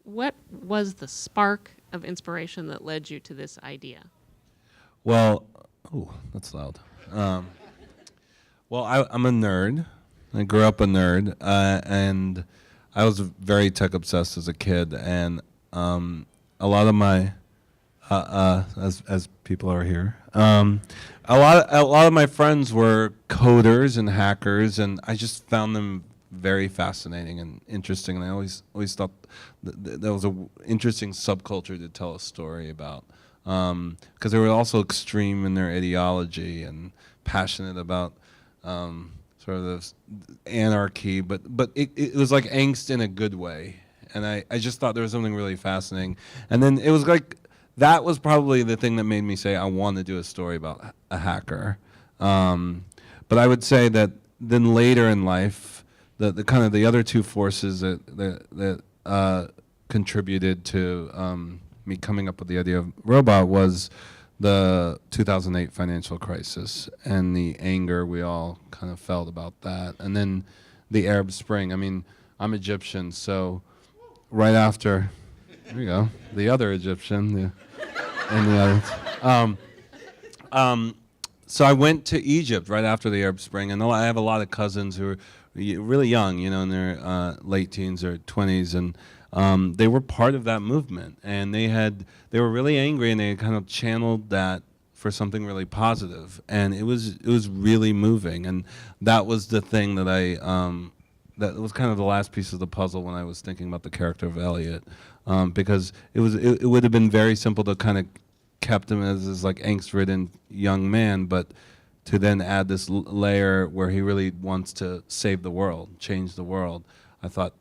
What was the spark of inspiration that led you to this idea? Well, oh, that's loud. Um, I'm a nerd. I grew up a nerd, and I was very tech obsessed as a kid. And a lot of my, as people are here, a lot of my friends were coders and hackers, and I just found them very fascinating and interesting. And I always thought that was an interesting subculture to tell a story about, because they were also extreme in their ideology and passionate about sort of this anarchy, but it was like angst in a good way. And I just thought there was something really fascinating. And then it was like, that was probably the thing that made me say I want to do a story about a hacker. But I would say that then later in life, the kind of the other two forces that contributed to me coming up with the idea of Robot was the 2008 financial crisis and the anger we all kind of felt about that, and then the Arab Spring. I mean, I'm Egyptian, so right after, there you go, the other Egyptian, and the others. So I went to Egypt right after the Arab Spring, and I have a lot of cousins who are really young, in their late teens or 20s, and they were part of that movement, and they were really angry, and they kind of channeled that for something really positive, and it was really moving, and that was the thing that that was kind of the last piece of the puzzle when I was thinking about the character of Elliot, because it would have been very simple to kind of kept him as this like angst-ridden young man, but to then add this layer where he really wants to save the world, change the world. I thought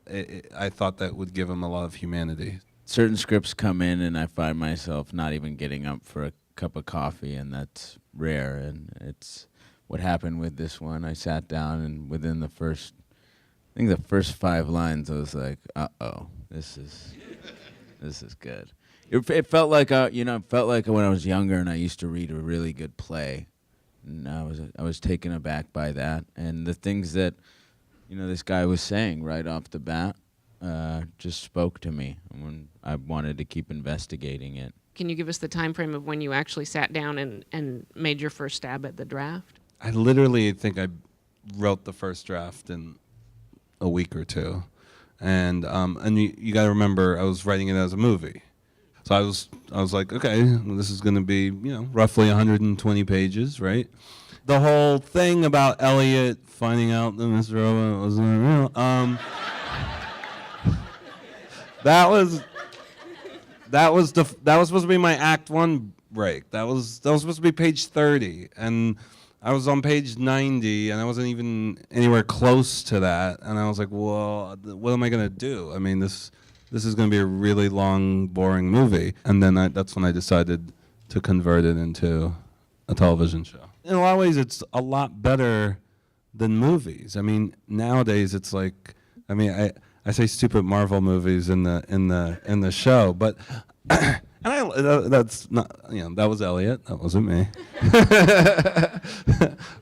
that would give him a lot of humanity. Certain scripts come in and I find myself not even getting up for a cup of coffee, and that's rare. And it's what happened with this one. I sat down, and within the first 5 lines, I was like, "Uh-oh, this is good." It felt like when I was younger and I used to read a really good play, and I was taken aback by that, and the things that this guy was saying right off the bat just spoke to me, and when I wanted to keep investigating it. Can you give us the time frame of when you actually sat down and made your first stab at the draft? I literally think I wrote the first draft in a week or two, and you got to remember I was writing it as a movie, so I was like, okay, this is going to be roughly 120 pages, right? The whole thing about Elliot finding out that Mr. Robot wasn't real, that was supposed to be my Act 1 break. That was supposed to be page 30, and I was on page 90, and I wasn't even anywhere close to that. And I was like, well, what am I gonna do? I mean, this is gonna be a really long, boring movie. And then that's when I decided to convert it into a television show. In a lot of ways, it's a lot better than movies. I mean, nowadays it's like, I mean, I say stupid Marvel movies in the show, but that's not, that was Elliot, that wasn't me.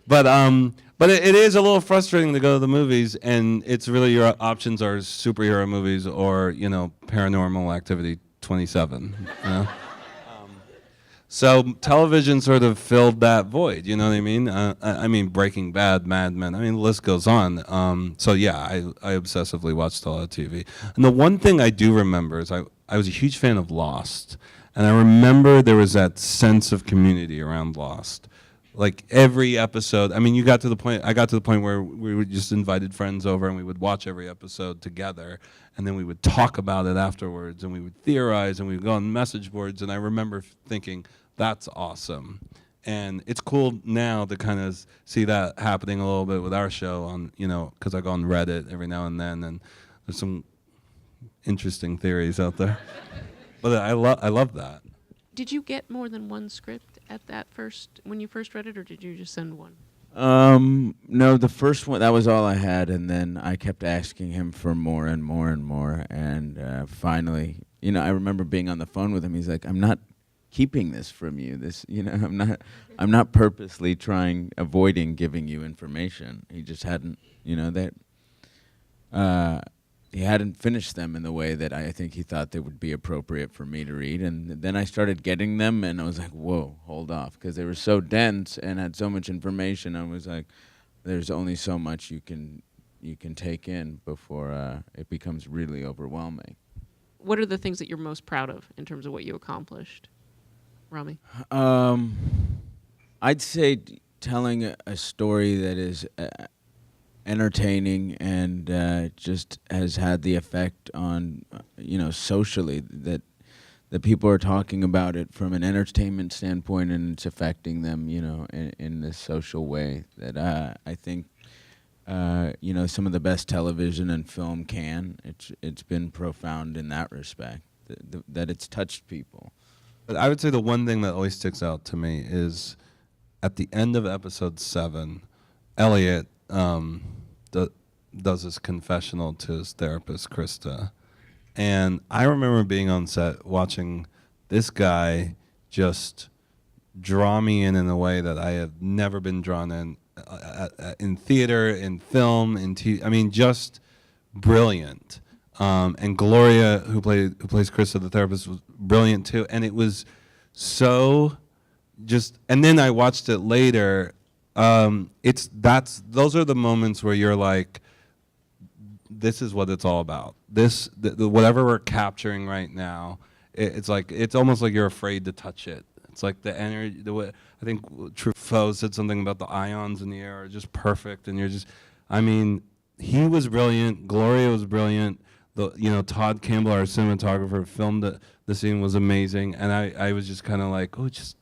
But it is a little frustrating to go to the movies, and it's really your options are superhero movies or Paranormal Activity 27. So television sort of filled that void, you know what I mean? I mean, Breaking Bad, Mad Men, I mean, the list goes on. So yeah, I obsessively watched a lot of TV. And the one thing I do remember is I was a huge fan of Lost. And I remember there was that sense of community around Lost. Like every episode, I mean, I got to the point where we would just invited friends over and we would watch every episode together. And then we would talk about it afterwards, and we would theorize, and we would go on message boards. And I remember thinking, that's awesome. And it's cool now to kind of see that happening a little bit with our show on, because I go on Reddit every now and then, and there's some interesting theories out there. But I love that. Did you get more than one script at when you first read it, or did you just send one? No, the first one, that was all I had, and then I kept asking him for more and more and more, and finally, I remember being on the phone with him. He's like, "I'm not keeping this from you. I'm not purposely avoiding giving you information." He just hadn't, he hadn't finished them in the way that I think he thought they would be appropriate for me to read. And then I started getting them, and I was like, whoa, hold off, because they were so dense and had so much information. I was like, there's only so much you can take in before it becomes really overwhelming. What are the things that you're most proud of in terms of what you accomplished, Rami? I'd say telling a story that is entertaining and just has had the effect on, socially, that people are talking about it from an entertainment standpoint, and it's affecting them, in this social way that I think, some of the best television and film can. It's been profound in that respect, that it's touched people. But I would say the one thing that always sticks out to me is at the end of episode 7, Elliot does his confessional to his therapist, Krista. And I remember being on set watching this guy just draw me in a way that I have never been drawn in theater, in film, in TV. I mean, just brilliant. And Gloria, who plays Krista, the therapist, was brilliant too. And it was so just. And then I watched it later. Those are the moments where you're like, this is what it's all about. Whatever we're capturing right now, it's almost like you're afraid to touch it. It's like the energy. I think Truffaut said something about the ions in the air are just perfect, and he was brilliant. Gloria was brilliant. Todd Campbell, our cinematographer, filmed the scene, was amazing, and I was just kind of like, oh, just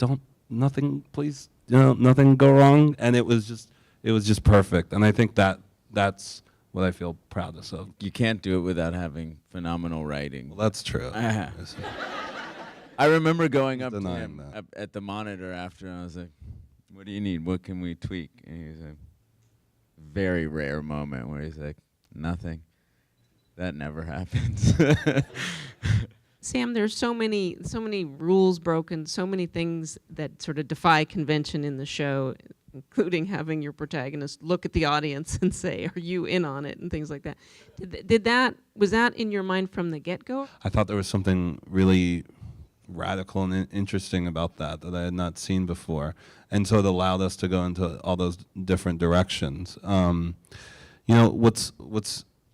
nothing, please, nothing go wrong, and it was just perfect, and I think that's what I feel proudest of. You can't do it without having phenomenal writing. Well, that's true. I remember going up to Denying him that. at the monitor after, and I was like, what do you need? What can we tweak? And he's like, very rare moment where he's like, nothing. That never happens. Sam, there's so many rules broken, so many things that sort of defy convention in the show, including having your protagonist look at the audience and say, "Are you in on it?" and things like that. Was that in your mind from the get-go? I thought there was something really radical and interesting about that I had not seen before, and so it allowed us to go into all those different directions.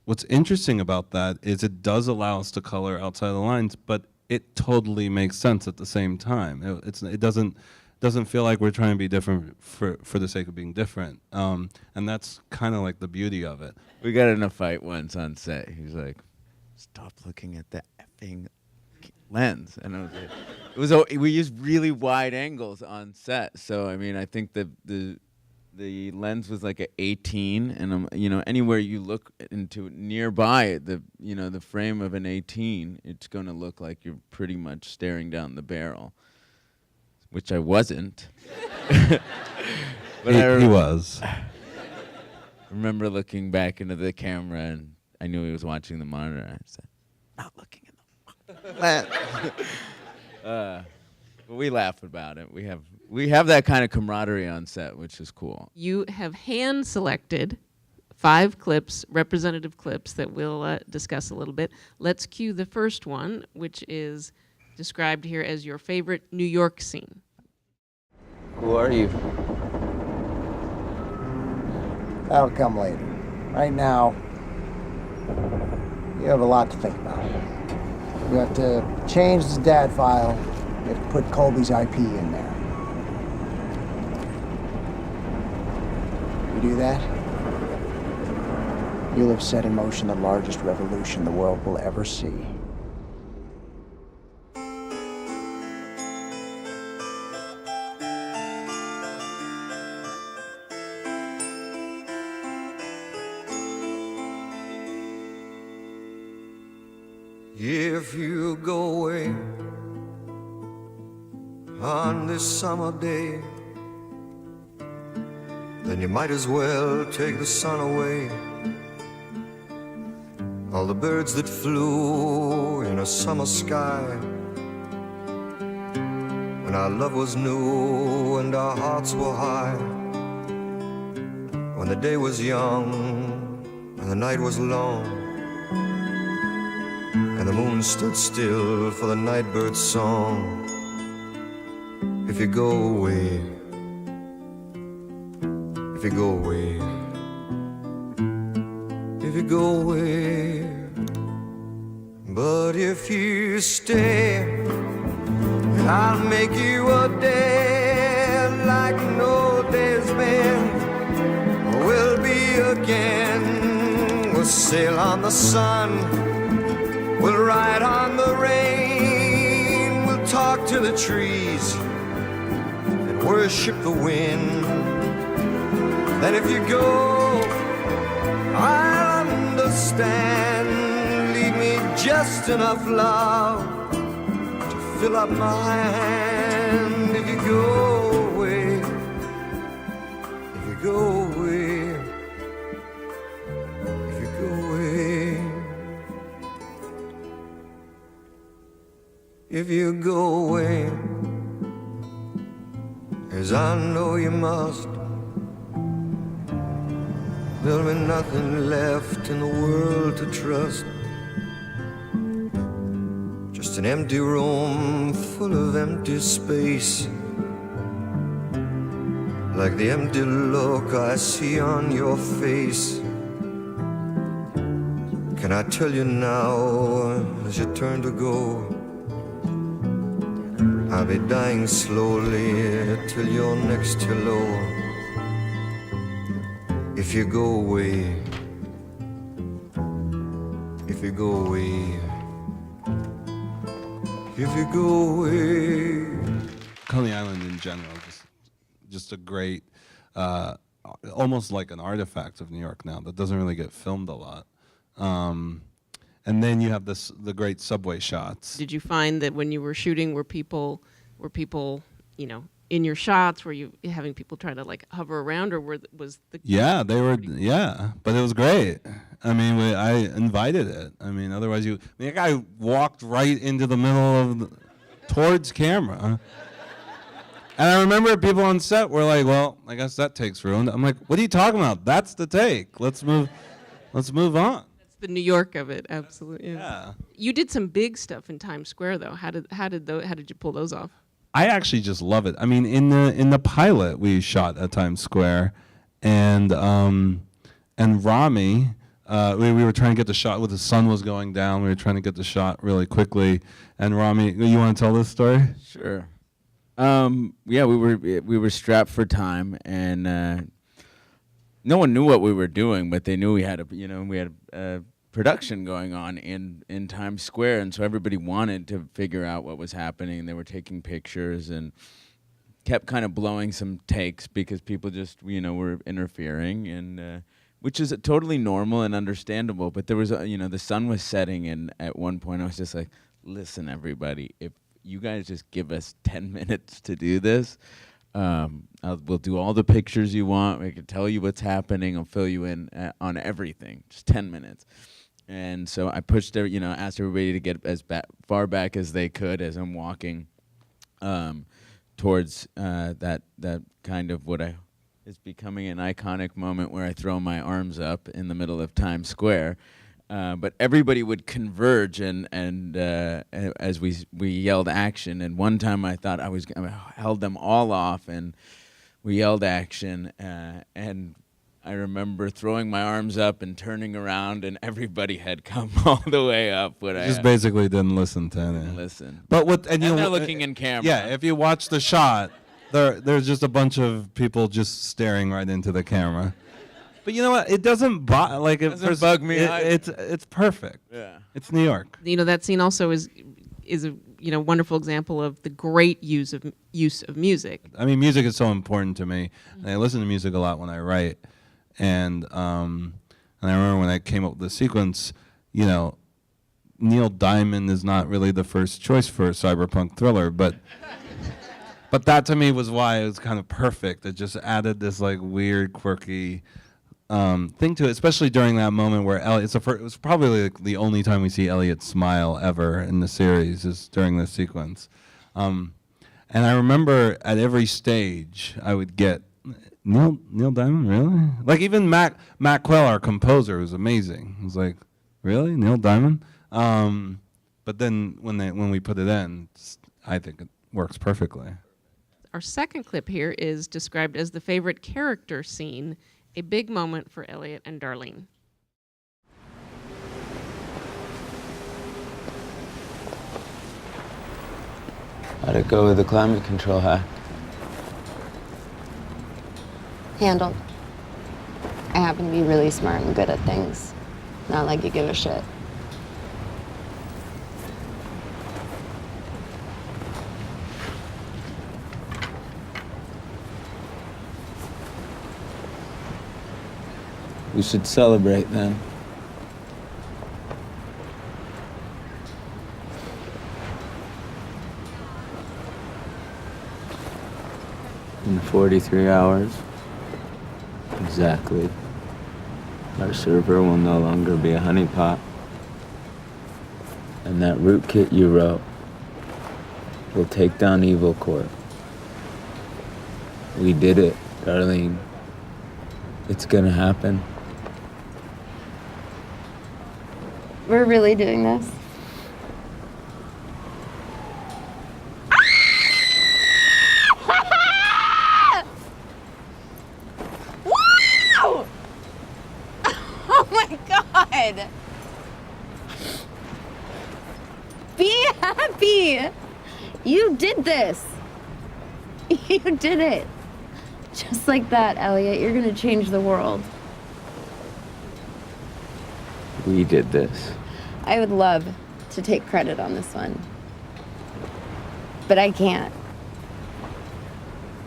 What's interesting about that is it does allow us to color outside the lines, but it totally makes sense at the same time. It doesn't feel like we're trying to be different for the sake of being different, and that's kind of like the beauty of it. We got in a fight once on set. He was like, stop looking at the effing lens. And I was like, we used really wide angles on set. So, I think the lens was like an 18, and anywhere you look into nearby the frame of an 18, it's going to look like you're pretty much staring down the barrel, which I wasn't. But He was. I remember looking back into the camera, and I knew he was watching the monitor. I said, not looking in the lens. But we laugh about it. We have that kind of camaraderie on set, which is cool. You have hand-selected 5 clips, representative clips, that we'll discuss a little bit. Let's cue the first one, which is described here as your favorite New York scene. Who are you? That'll come later. Right now, you have a lot to think about. You have to change the DAD file. You have to put Colby's IP in there. You do that, you'll have set in motion the largest revolution the world will ever see. If you go away on this summer day, then you might as well take the sun away. All the birds that flew in a summer sky, when our love was new and our hearts were high, when the day was young and the night was long, and the moon stood still for the nightbird's song. If you go away, if you go away, if you go away, but if you stay, I'll make you a day like no day's been. We'll be again. We'll sail on the sun. We'll ride on the rain. We'll talk to the trees and worship the wind. Then if you go, I'll understand. Leave me just enough love fill up my hand. If you go away, if you go away, if you go away, if you go away, as I know you must, there'll be nothing left in the world to trust. Just an empty room full of empty space, like the empty look I see on your face. Can I tell you now, as you turn to go, I'll be dying slowly till your next hello. If you go away, if you go away, if you go away. Coney Island in general, just a great, almost like an artifact of New York now that doesn't really get filmed a lot. And then you have the great subway shots. Did you find that when you were shooting, were people, you know, in your shots? Were you having people try to like hover around, or was the They were. Yeah, but it was great. I mean, I invited it. I mean, otherwise that guy walked right into the middle of towards camera. And I remember people on set were like, "Well, I guess that take's ruined." I'm like, "What are you talking about? That's the take. Let's move on." That's the New York of it, absolutely. Yeah. You did some big stuff in Times Square, though. How did you pull those off? I actually just love it. I mean, in the pilot we shot at Times Square, and Rami, we were trying to get the shot when the sun was going down. We were trying to get the shot really quickly. And Rami, you want to tell this story? Sure. Yeah, we were strapped for time, and no one knew what we were doing, but they knew we had a production going on in Times Square, and so everybody wanted to figure out what was happening. They were taking pictures and kept kind of blowing some takes because people just were interfering, and which is totally normal and understandable. But there was the sun was setting, and at one point I was just like, listen, everybody, if you guys just give us 10 minutes to do this, we'll do all the pictures you want. We can tell you what's happening. I'll fill you in on everything. Just 10 minutes. And so I pushed, asked everybody to get as far back as they could as I'm walking towards that kind of what is becoming an iconic moment where I throw my arms up in the middle of Times Square. But everybody would converge and as we yelled action. And one time I thought I held them all off, and we yelled action. And I remember throwing my arms up and turning around, and everybody had come all the way up. Just basically didn't listen to any. Listen. But they're looking in camera. Yeah, if you watch the shot, there's just a bunch of people just staring right into the camera. But you know what? It doesn't bug me. It's perfect. Yeah. It's New York. That scene also is a wonderful example of the great use of music. I mean, music is so important to me, and I listen to music a lot when I write. And I remember when I came up with the sequence, Neil Diamond is not really the first choice for a cyberpunk thriller, but that to me was why it was kind of perfect. It just added this like weird, quirky thing to it, especially during that moment where Elliot. It was probably like the only time we see Elliot smile ever in the series is during this sequence. And I remember at every stage I would get Neil Diamond, really? Like even Matt Quell, our composer, was amazing. He was like, really, Neil Diamond? But then when we put it in, I think it works perfectly. Our second clip here is described as the favorite character scene, a big moment for Elliot and Darlene. How'd it go with the climate control hack? Handled. I happen to be really smart and good at things. Not like you give a shit. We should celebrate then. In 43 hours, exactly, our server will no longer be a honeypot. And that rootkit you wrote will take down Evil Corp. We did it, Darlene. It's gonna happen. We're really doing this? Wow! Oh my God! Be happy! You did this! You did it! Just like that, Elliot, you're gonna change the world. We did this. I would love to take credit on this one, but I can't.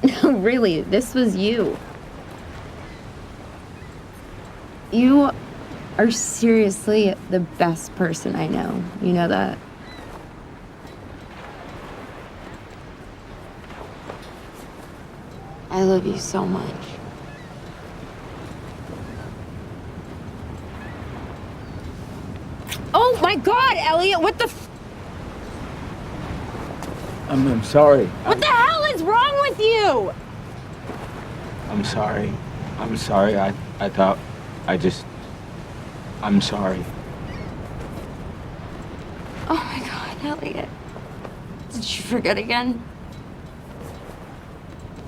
No, really, this was you. You are seriously the best person I know. You know that? I love you so much. Oh my God, Elliot, what the I'm sorry. What the hell is wrong with you? I'm sorry. I'm sorry. I thought, I'm sorry. Oh my God, Elliot. Did you forget again?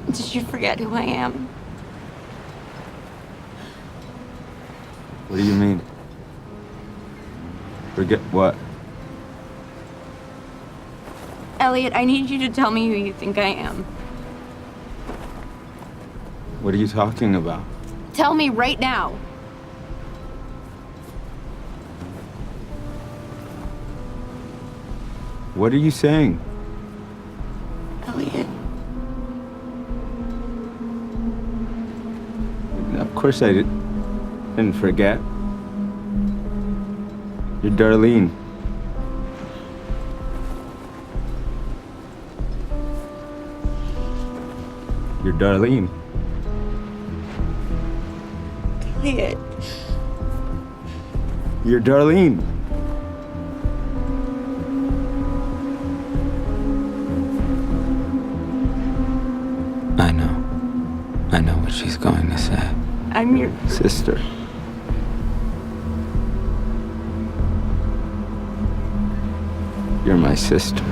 Did you forget who I am? What do you mean? Forget what? Elliot, I need you to tell me who you think I am. What are you talking about? Tell me right now. What are you saying? Elliot. Of course I didn't forget. You're Darlene. You're Darlene. Elliot. You're Darlene. I know. I know what she's going to say. I'm your Sister. You're my sister.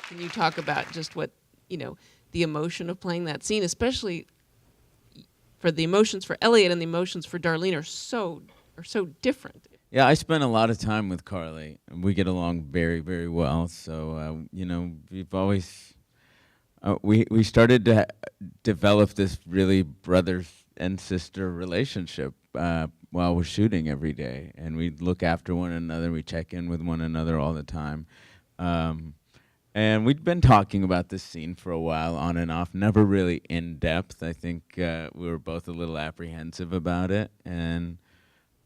Can you talk about just what, the emotion of playing that scene, especially for the emotions for Elliot and the emotions for Darlene are so different. Yeah, I spent a lot of time with Carly, and we get along very, very well. So, we've always we started to develop this really brother and sister relationship while we're shooting every day, and we look after one another. We check in with one another all the time. And we'd been talking about this scene for a while, on and off, never really in depth. I think we were both a little apprehensive about it. And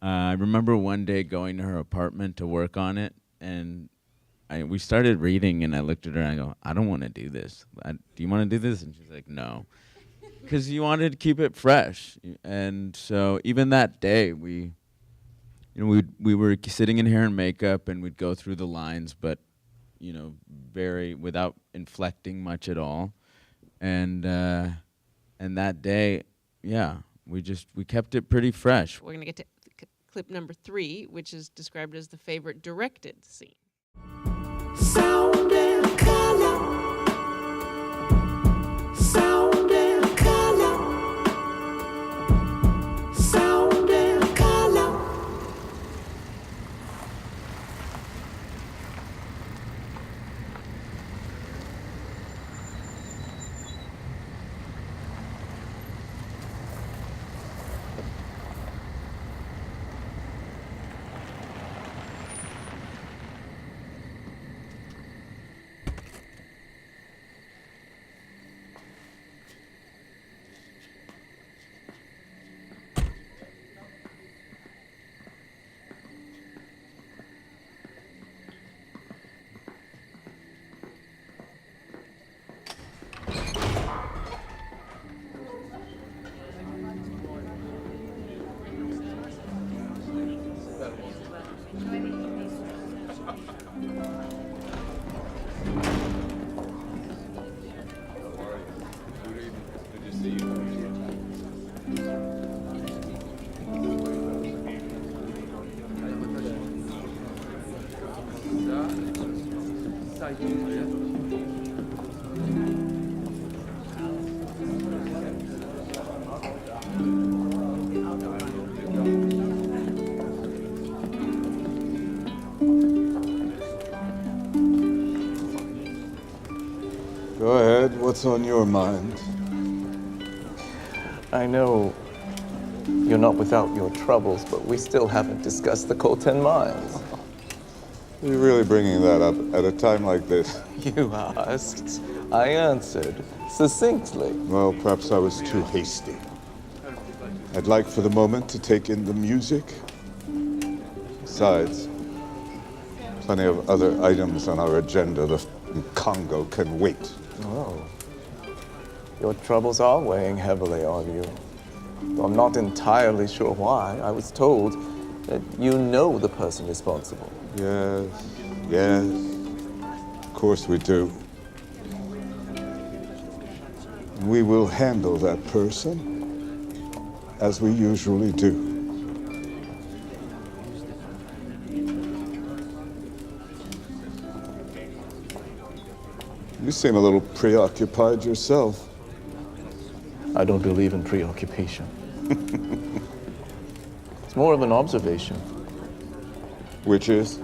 I remember one day going to her apartment to work on it, and we started reading, and I looked at her and I go, I don't want to do this. Do you want to do this? And she's like, no. because you wanted to keep it fresh. And so even that day, we were sitting in hair and makeup, and we'd go through the lines, but very without inflecting much at all. And that day, yeah, we kept it pretty fresh. We're going to get to clip number 3, which is described as the favorite directed scene. Sound and color. Sound and color. Sound and color. Go ahead. What's on your mind? I know you're not without your troubles, but we still haven't discussed the cold 10 miles. Are you really bringing that up at a time like this? You asked. I answered succinctly. Well, perhaps I was too hasty. I'd like for the moment to take in the music. Besides, plenty of other items on our agenda. The Congo can wait. Oh. Your troubles are weighing heavily on you. Though I'm not entirely sure why. I was told that you know the person responsible. Yes. Of course we do. We will handle that person as we usually do. You seem a little preoccupied yourself. I don't believe in preoccupation. It's more of an observation. Which is?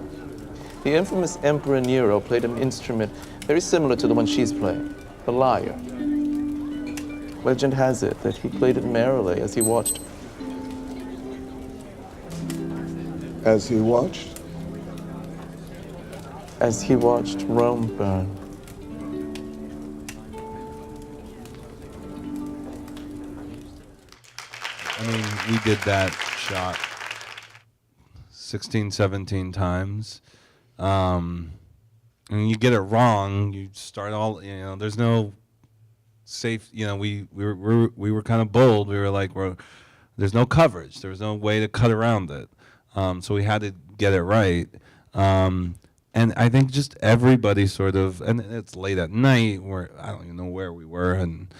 The infamous Emperor Nero played an instrument very similar to the one she's playing, the lyre. Legend has it that he played it merrily as he watched. As he watched? As he watched Rome burn. I mean, we did that shot 16, 17 times. And you get it wrong, you start all, there's no safe, we were kind of bold. We were like, there's no coverage. There was no way to cut around it. So we had to get it right. And I think just everybody sort of, and it's late at night, I don't even know where we were, and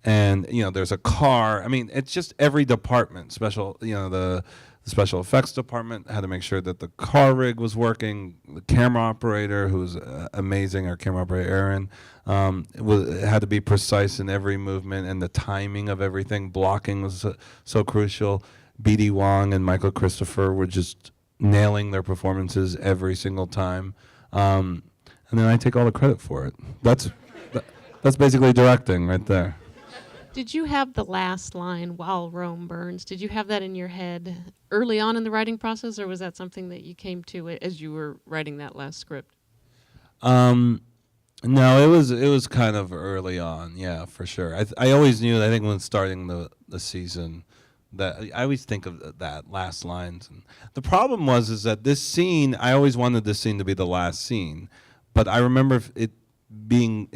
there's a car. I mean, it's just every department, the special effects department had to make sure that the car rig was working. The camera operator, who's amazing, our camera operator Aaron, had to be precise in every movement, and the timing of everything. Blocking was so crucial. B.D. Wong and Michael Christopher were just nailing their performances every single time, and then I take all the credit for it. That's basically directing right there. Did you have the last line, "While Rome burns"? Did you have that in your head early on in the writing process, or was that something that you came to as you were writing that last script? No, it was kind of early on, yeah, for sure. I always knew. I think when starting the season, that I always think of that last lines. And the problem is that this scene, I always wanted this scene to be the last scene, but I remember it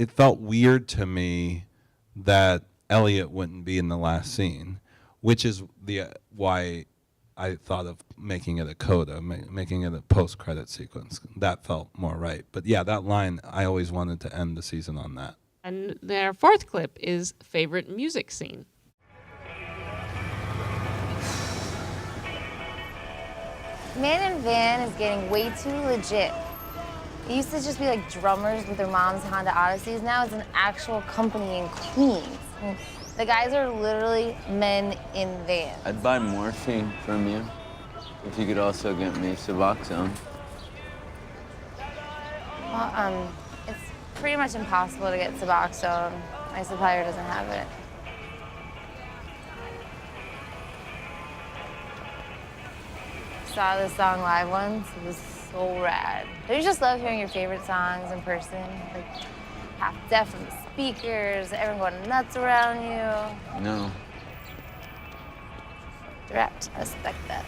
felt weird to me that Elliot wouldn't be in the last scene, which is why I thought of making it a coda, making it a post-credit sequence. That felt more right. But yeah, that line, I always wanted to end the season on that. And their fourth clip is favorite music scene. Man and Van is getting way too legit. It used to just be like drummers with their mom's Honda Odysseys. Now it's an actual company in Queens. I mean, the guys are literally men in vans. I'd buy morphine from you if you could also get me Suboxone. Well, it's pretty much impossible to get Suboxone. My supplier doesn't have it. Saw this song live once. It was so rad. Don't you just love hearing your favorite songs in person? Like half deaf from the speakers, everyone going nuts around you. No. Direct. I respect that.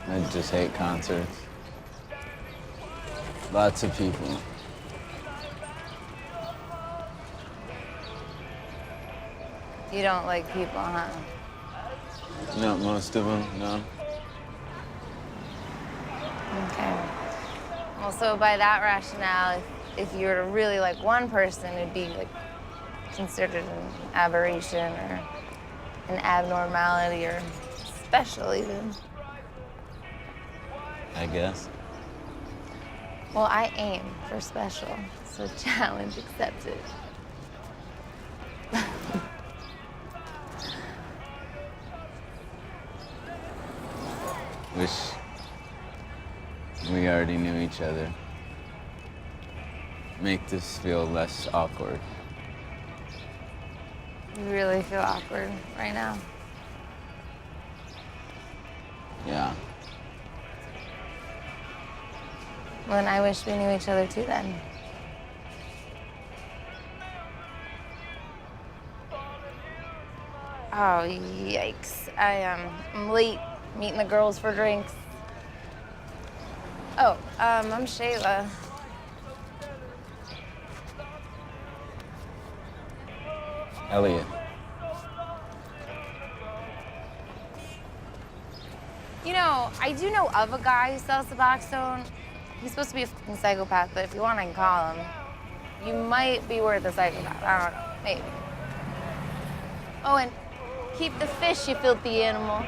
I just hate concerts. Lots of people. You don't like people, huh? Not most of them, no. Okay. Well, so by that rationale, if you were to really like one person, it'd be like considered an aberration or an abnormality or special even. I guess. Well, I aim for special, so challenge accepted. Wish we already knew each other. Make this feel less awkward. You really feel awkward right now. Yeah. Well, then I wish we knew each other too then. Oh, yikes. I'm late meeting the girls for drinks. Oh, I'm Shayla. Elliot. You know, I do know of a guy who sells Suboxone. He's supposed to be a fucking psychopath, but if you want, I can call him. You might be worth a psychopath. I don't know. Maybe. Oh, and keep the fish, you filthy animal.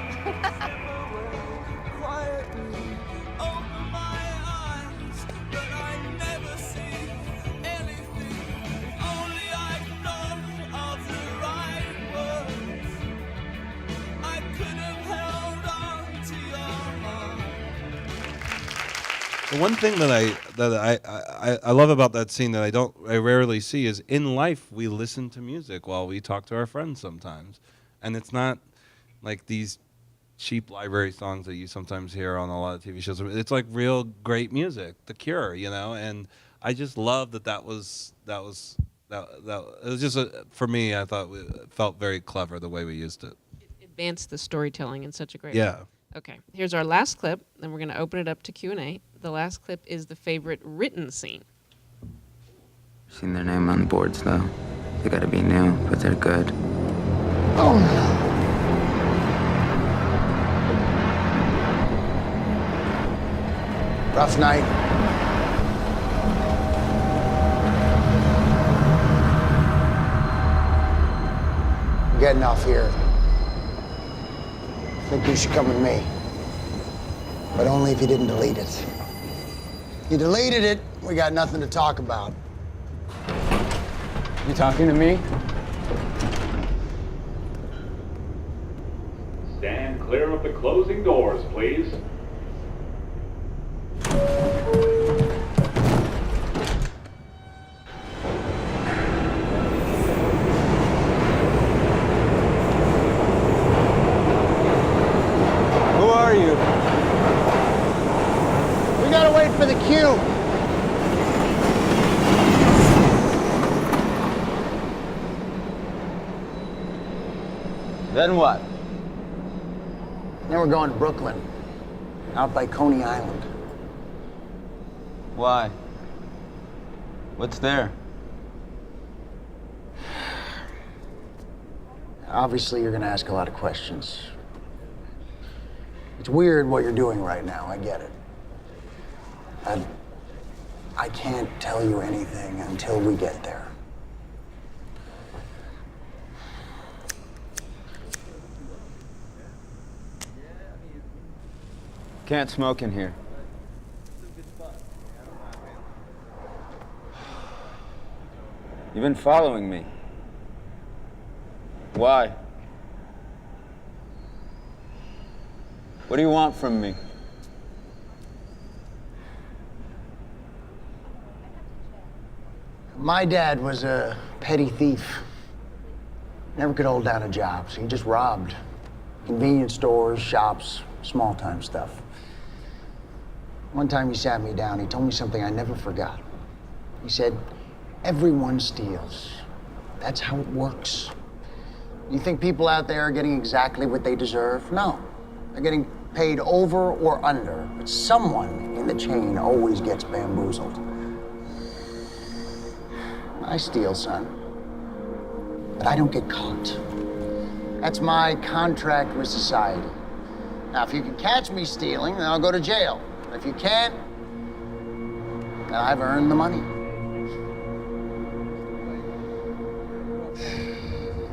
The one thing that I love about that scene that I rarely see is in life we listen to music while we talk to our friends sometimes, and it's not like these cheap library songs that you sometimes hear on a lot of TV shows. It's like real great music, The Cure, you know. And I just love that was it was just for me. I thought it felt very clever the way we used it. Advanced the storytelling in such a great Yeah. way. Okay, here's our last clip, then we're going to open it up to Q&A. The last clip is the favorite written scene. Seen their name on the boards, though. They gotta be new, but they're good. Oh, rough night. I'm getting off here. I think you should come with me. But only if you didn't delete it. You deleted it, we got nothing to talk about. You talking to me? Stand clear of the closing doors, please. Who are you? We gotta wait for the cue. Then what? Then we're going to Brooklyn, out by Coney Island. Why? What's there? Obviously, you're gonna ask a lot of questions. It's weird what you're doing right now, I get it. I can't tell you anything until we get there. Can't smoke in here. You've been following me. Why? What do you want from me? My dad was a petty thief. Never could hold down a job, so he just robbed. Convenience stores, shops, small-time stuff. One time he sat me down, he told me something I never forgot. He said, everyone steals. That's how it works. You think people out there are getting exactly what they deserve? No. They're getting paid over or under, but someone in the chain always gets bamboozled. I steal, son, but I don't get caught. That's my contract with society. Now, if you can catch me stealing, then I'll go to jail. If you can't, then I've earned the money.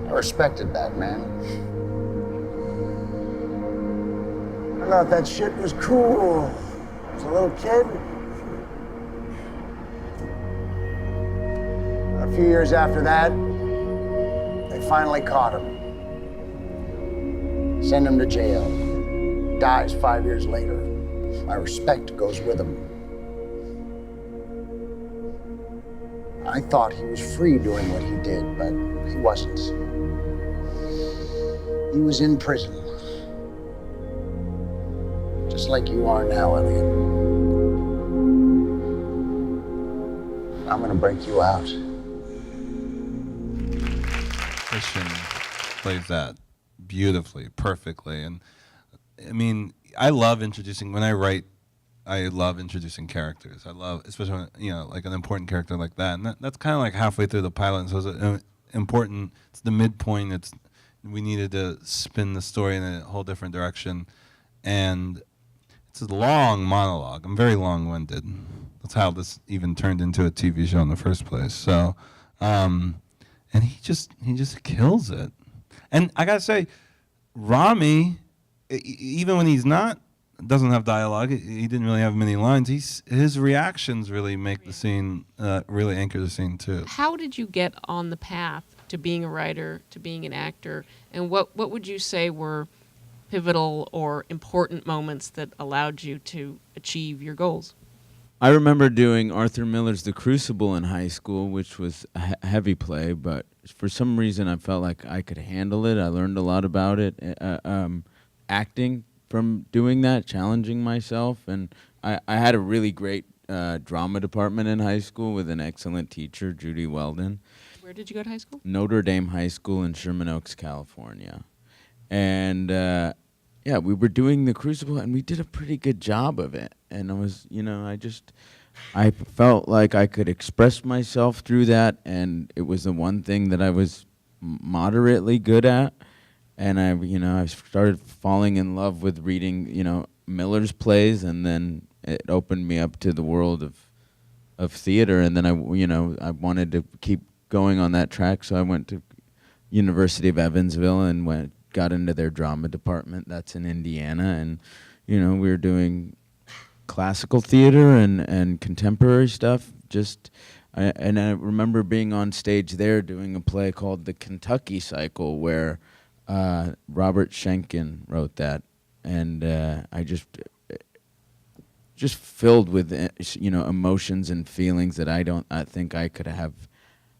I respected that, man. I thought that shit was cool. As a little kid. A few years after that, they finally caught him. Send him to jail. Dies 5 years later. My respect goes with him. I thought he was free doing what he did, but he wasn't. He was in prison. Just like you are now, Elliot. I'm gonna break you out. Christian plays that beautifully, perfectly. And I mean, I love introducing, when I write, I love introducing characters. I love, especially when, you know, like an important character like that. And that's kind of like halfway through the pilot. So it's important, it's the midpoint. We needed to spin the story in a whole different direction. And it's a long monologue. I'm very long-winded. That's how this even turned into a TV show in the first place. So, and he just kills it. And I gotta say, Rami, even when he's doesn't have dialogue, he didn't really have many lines. His reactions really make the scene, really anchor the scene too. How did you get on the path to being a writer, to being an actor, and what would you say were pivotal or important moments that allowed you to achieve your goals? I remember doing Arthur Miller's The Crucible in high school, which was a heavy play, but for some reason I felt like I could handle it. I learned a lot about it, acting from doing that, challenging myself, and I had a really great drama department in high school with an excellent teacher, Judy Weldon. Where did you go to high school? Notre Dame High School in Sherman Oaks, California. And yeah, we were doing The Crucible, and we did a pretty good job of it. And I was, I felt like I could express myself through that, and it was the one thing that I was moderately good at. And I started falling in love with reading, Miller's plays, and then it opened me up to the world of theater. And then I wanted to keep going on that track, so I went to University of Evansville and got into their drama department. That's in Indiana, and we were doing classical theater and contemporary stuff. And I remember being on stage there doing a play called The Kentucky Cycle, where Robert Schenken wrote that, and I just filled with emotions and feelings that I think I could have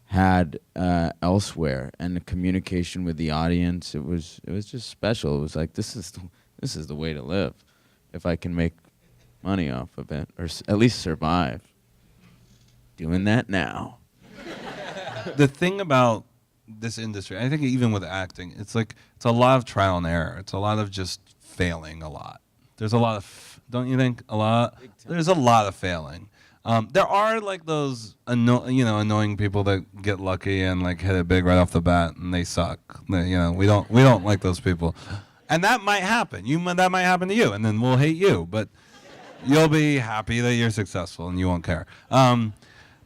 had elsewhere, and the communication with the audience, it was just special. It was like, this is the way to live, if I can make money off of it, or at least survive. Doing that now. The thing about this industry, I think even with acting, it's a lot of trial and error. It's a lot of just failing a lot. There's a lot of, don't you think? There's a lot of failing. There are like those annoying people that get lucky and like hit it big right off the bat, and they suck. We don't like those people, and that might happen. That might happen to you, and then we'll hate you. But you'll be happy that you're successful, and you won't care.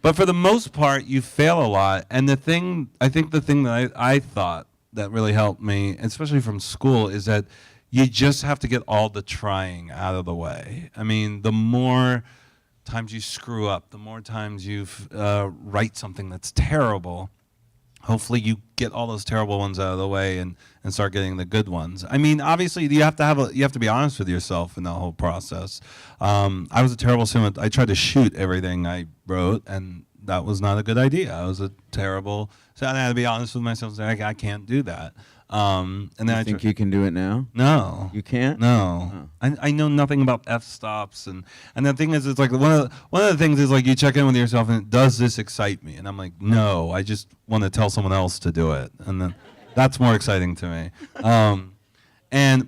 But for the most part, you fail a lot. And I think the thing that I thought that really helped me, especially from school, is that you just have to get all the trying out of the way. I mean, the more times you screw up, the more times you write something that's terrible, hopefully you get all those terrible ones out of the way and start getting the good ones. I mean, obviously you have to be honest with yourself in the whole process. I was a terrible cinematographer. I tried to shoot everything I wrote, and that was not a good idea. I was a terrible. So I had to be honest with myself and say I can't do that. And then I think you can do it now. No, you can't. No, I know nothing about f-stops, and the thing is, it's like one of the things is like you check in with yourself and does this excite me? And I'm like, no, I just want to tell someone else to do it, and then that's more exciting to me.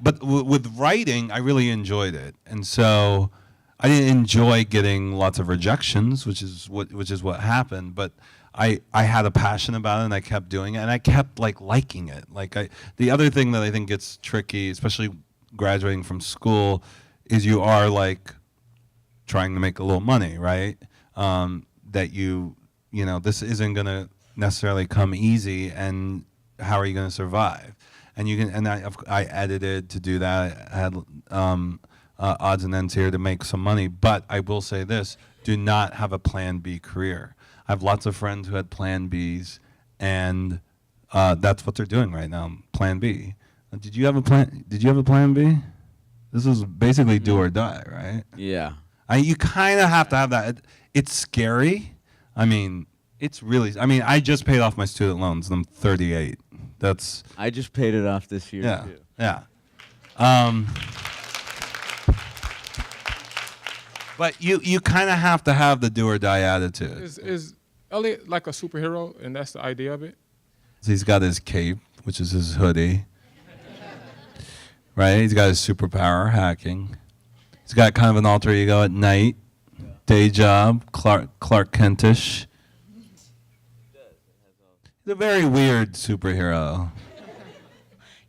But with writing, I really enjoyed it, and so I didn't enjoy getting lots of rejections, which is what happened, but I had a passion about it, and I kept doing it, and I kept liking it. The other thing that I think gets tricky, especially graduating from school, is you are trying to make a little money, right? That this isn't gonna necessarily come easy, and how are you gonna survive? And I edited to do that. I had odds and ends here to make some money, but I will say this: do not have a plan B career. I have lots of friends who had plan Bs, and that's what they're doing right now, plan B. Did you have a plan B? This was basically do or die, right? Yeah. You kind of have to have that. It's scary. I mean, it's really. I mean, I just paid off my student loans, and I'm 38. I just paid it off this year too. Yeah. But you kind of have to have the do or die attitude. Is Elliot like a superhero, and that's the idea of it? He's got his cape, which is his hoodie. Right? He's got his superpower, hacking. He's got kind of an alter ego at night. Day job, Clark Kentish. He's a very weird superhero.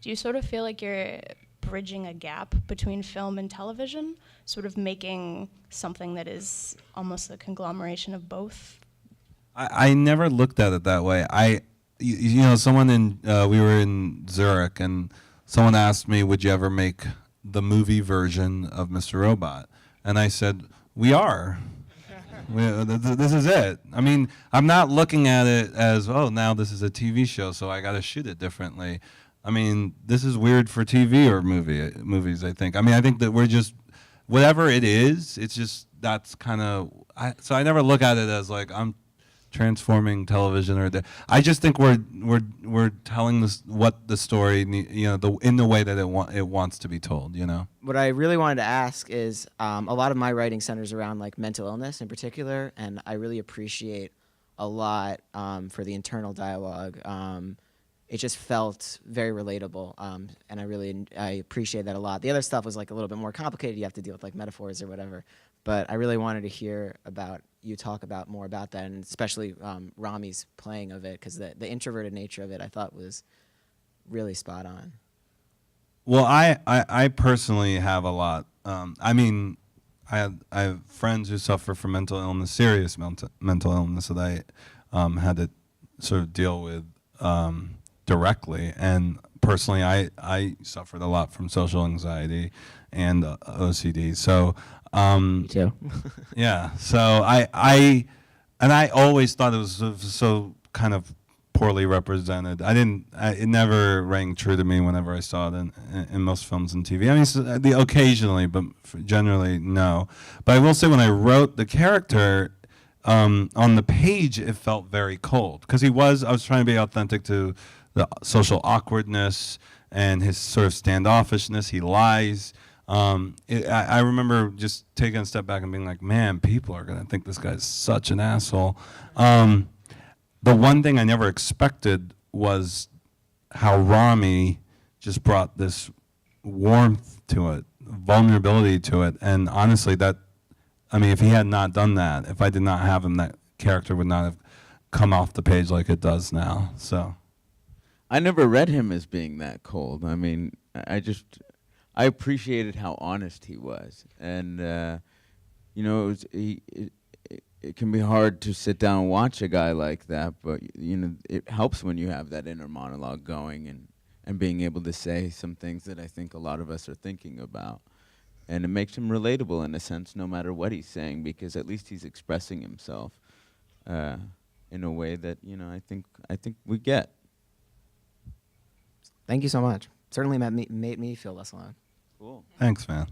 Do you sort of feel like you're bridging a gap between film and television, sort of making something that is almost a conglomeration of both? I never looked at it that way. Someone we were in Zurich, and someone asked me, would you ever make the movie version of Mr. Robot? And I said, we are. This is it. I mean, I'm not looking at it as, now this is a TV show, so I got to shoot it differently. I mean, this is weird for TV or movies, I think. I mean, I think that we're just, whatever it is, it's just, that's kind of, so I never look at it as I'm transforming television I just think we're telling what the story in the way that it wants to be told. What I really wanted to ask is a lot of my writing centers around mental illness in particular, and I really appreciate a lot for the internal dialogue. It just felt very relatable, and I appreciate that a lot. The other stuff was a little bit more complicated. You have to deal with metaphors or whatever, but I really wanted to hear about you talk about more about that, and especially Rami's playing of it, because the introverted nature of it I thought was really spot on. Well, I personally have a lot. I mean, I have friends who suffer from mental illness, serious mental illness that I had to sort of deal with directly. And personally, I suffered a lot from social anxiety and OCD. So. Me too. Yeah. So I always thought it was so kind of poorly represented. It never rang true to me whenever I saw it in most films and TV. I mean, occasionally, but generally no. But I will say, when I wrote the character on the page, it felt very cold, because I was trying to be authentic to the social awkwardness and his sort of standoffishness. He lies. I remember just taking a step back and being like, man, people are going to think this guy's such an asshole. The one thing I never expected was how Rami just brought this warmth to it, vulnerability to it. And honestly, that I mean, if he had not done that, if I did not have him, that character would not have come off the page like it does now. So I never read him as being that cold. I mean, I appreciated how honest he was, and you know, it can be hard to sit down and watch a guy like that, but you know, it helps when you have that inner monologue going and being able to say some things that I think a lot of us are thinking about. And it makes him relatable in a sense, no matter what he's saying, because at least he's expressing himself in a way that, you know, I think we get. Thank you so much. Certainly made me feel less alone. Cool. Thanks, man.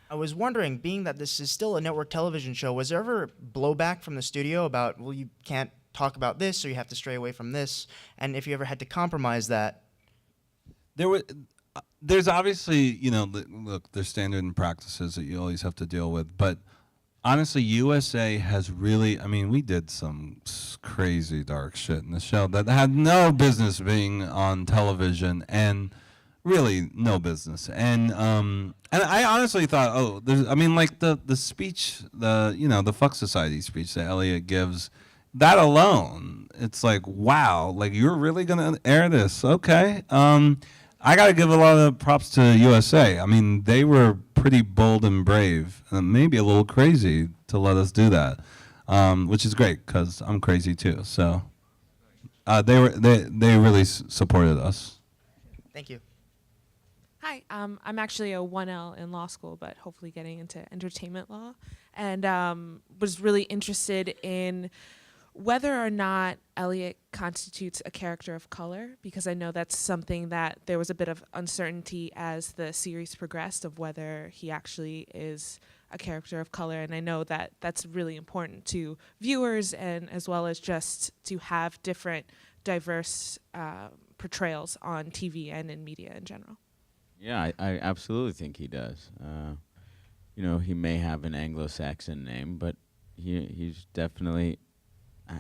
I was wondering, being that this is still a network television show, was there ever blowback from the studio about, well, you can't talk about this, or you have to stray away from this? And if you ever had to compromise that? There's obviously, you know, look, there's standard and practices that you always have to deal with. But honestly, USA has really, I mean, we did some crazy dark shit in the show that had no business being on television, and really no business. And I honestly thought, oh, I mean, like the speech, the Fuck Society speech that Elliot gives, that alone, it's like, wow, like you're really gonna air this? Okay. I gotta give a lot of props to USA. I mean, they were pretty bold and brave, and maybe a little crazy to let us do that, which is great because I'm crazy too. So they really supported us. Thank you. Hi, I'm actually a 1L in law school, but hopefully getting into entertainment law, and was really interested in whether or not Elliot constitutes a character of color, because I know that's something that there was a bit of uncertainty as the series progressed of whether he actually is a character of color, and I know that that's really important to viewers, and as well as just to have different diverse portrayals on TV and in media in general. Yeah, I absolutely think he does. You know, he may have an Anglo-Saxon name, but he's definitely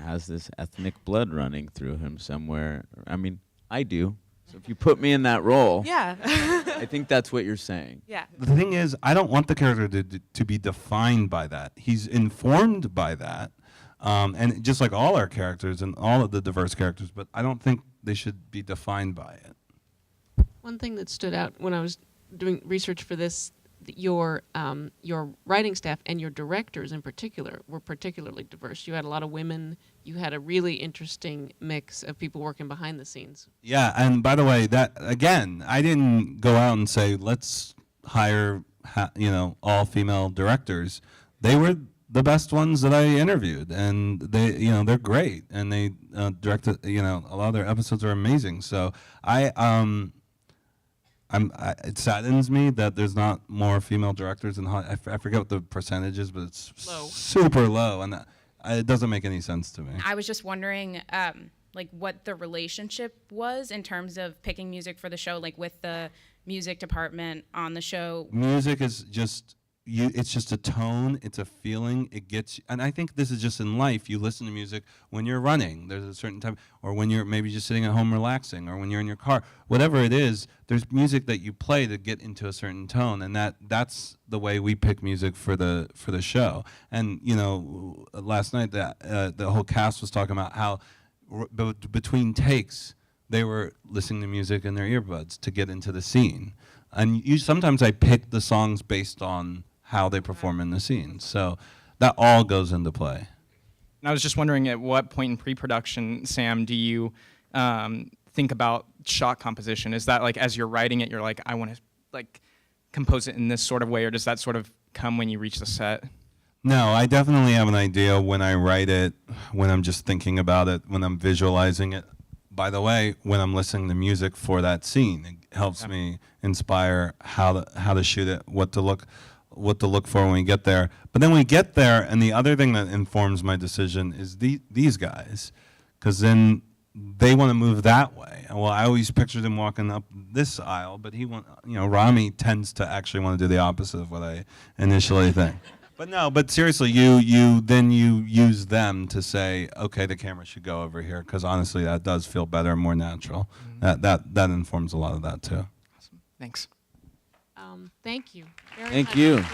has this ethnic blood running through him somewhere. I mean, I do. So if you put me in that role, yeah, I think that's what you're saying. Yeah. The thing is, I don't want the character to be defined by that. He's informed by that, and just like all our characters and all of the diverse characters, but I don't think they should be defined by it. One thing that stood out when I was doing research for this, your writing staff and your directors in particular were particularly diverse. You had a lot of women. You had a really interesting mix of people working behind the scenes. Yeah, and by the way, that again, I didn't go out and say let's hire all female directors. They were the best ones that I interviewed, and they're great, and they directed. A lot of their episodes are amazing. So it saddens me that there's not more female directors in Hollywood. I forget what the percentage is, but it's low. Super low, and it doesn't make any sense to me. I was just wondering, like, what the relationship was in terms of picking music for the show, like with the music department on the show. Music is just it's just a tone, it's a feeling, it gets, and I think this is just in life. You listen to music when you're running, there's a certain time, or when you're maybe just sitting at home relaxing, or when you're in your car, whatever it is, there's music that you play to get into a certain tone, and that's the way we pick music for the show. And last night the whole cast was talking about how between takes they were listening to music in their earbuds to get into the scene. And sometimes I pick the songs based on how they perform in the scene. So that all goes into play. And I was just wondering, at what point in pre-production, Sam, do you think about shot composition? Is that like as you're writing it, you're like, I want to like compose it in this sort of way, or does that sort of come when you reach the set? No, I definitely have an idea when I write it, when I'm just thinking about it, when I'm visualizing it. By the way, when I'm listening to music for that scene, it helps me inspire how to shoot it, what to look for when we get there. But then we get there, and the other thing that informs my decision is these guys, because then they want to move that way. Well, I always pictured him walking up this aisle, but Rami tends to actually want to do the opposite of what I initially think. But seriously, you use them to say, okay, the camera should go over here, because honestly, that does feel better and more natural. Mm-hmm. That informs a lot of that too. Awesome. Thanks. Thank you. Thank you. Much.